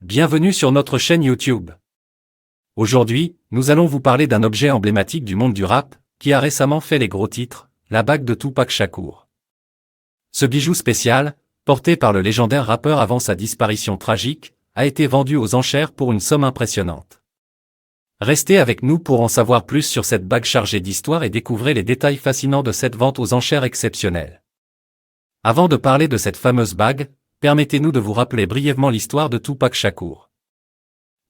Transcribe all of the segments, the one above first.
Bienvenue sur notre chaîne YouTube. Aujourd'hui, nous allons vous parler d'un objet emblématique du monde du rap, qui a récemment fait les gros titres, la bague de Tupac Shakur. Ce bijou spécial, porté par le légendaire rappeur avant sa disparition tragique, a été vendu aux enchères pour une somme impressionnante. Restez avec nous pour en savoir plus sur cette bague chargée d'histoire et découvrez les détails fascinants de cette vente aux enchères exceptionnelle. Avant de parler de cette fameuse bague, permettez-nous de vous rappeler brièvement l'histoire de Tupac Shakur.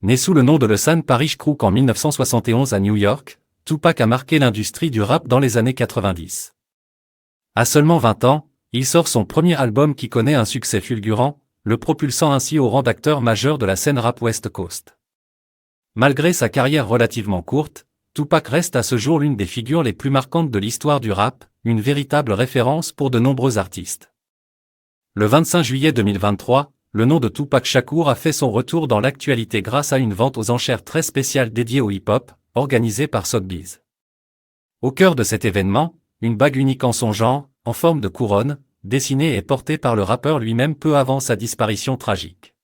Né sous le nom de le San Parrish Crook en 1971 à New York, Tupac a marqué l'industrie du rap dans les années 90. À seulement 20 ans, il sort son premier album qui connaît un succès fulgurant, le propulsant ainsi au rang d'acteur majeur de la scène rap West Coast. Malgré sa carrière relativement courte, Tupac reste à ce jour l'une des figures les plus marquantes de l'histoire du rap, une véritable référence pour de nombreux artistes. Le 25 juillet 2023, le nom de Tupac Shakur a fait son retour dans l'actualité grâce à une vente aux enchères très spéciale dédiée au hip-hop, organisée par Sotheby's. Au cœur de cet événement, une bague unique en son genre, en forme de couronne, dessinée et portée par le rappeur lui-même peu avant sa disparition tragique.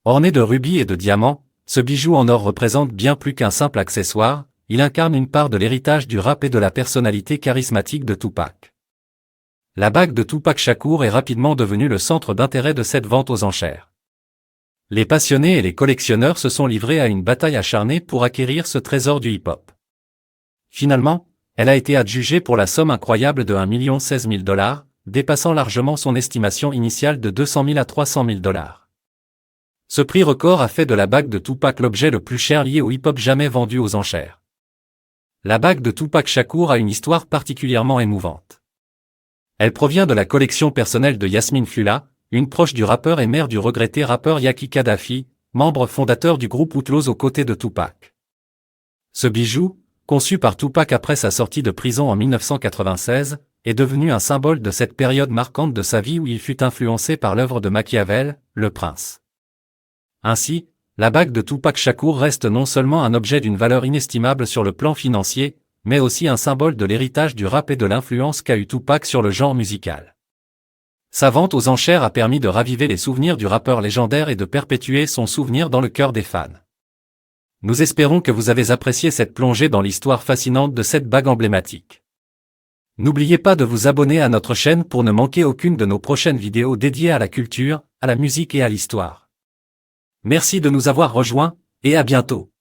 Orné de rubis et de diamants, ce bijou en or représente bien plus qu'un simple accessoire, il incarne une part de l'héritage du rap et de la personnalité charismatique de Tupac. La bague de Tupac Shakur est rapidement devenue le centre d'intérêt de cette vente aux enchères. Les passionnés et les collectionneurs se sont livrés à une bataille acharnée pour acquérir ce trésor du hip-hop. Finalement, elle a été adjugée pour la somme incroyable de 1 016 000 $, dépassant largement son estimation initiale de 200 000 à 300 000 $. Ce prix record a fait de la bague de Tupac l'objet le plus cher lié au hip-hop jamais vendu aux enchères. La bague de Tupac Shakur a une histoire particulièrement émouvante. Elle provient de la collection personnelle de Yasmine Flula, une proche du rappeur et mère du regretté rappeur Yaki Kadhafi, membre fondateur du groupe Outlaws aux côtés de Tupac. Ce bijou, conçu par Tupac après sa sortie de prison en 1996, est devenu un symbole de cette période marquante de sa vie où il fut influencé par l'œuvre de Machiavel, Le Prince. Ainsi, la bague de Tupac Shakur reste non seulement un objet d'une valeur inestimable sur le plan financier, mais aussi un symbole de l'héritage du rap et de l'influence qu'a eu Tupac sur le genre musical. Sa vente aux enchères a permis de raviver les souvenirs du rappeur légendaire et de perpétuer son souvenir dans le cœur des fans. Nous espérons que vous avez apprécié cette plongée dans l'histoire fascinante de cette bague emblématique. N'oubliez pas de vous abonner à notre chaîne pour ne manquer aucune de nos prochaines vidéos dédiées à la culture, à la musique et à l'histoire. Merci de nous avoir rejoints, et à bientôt.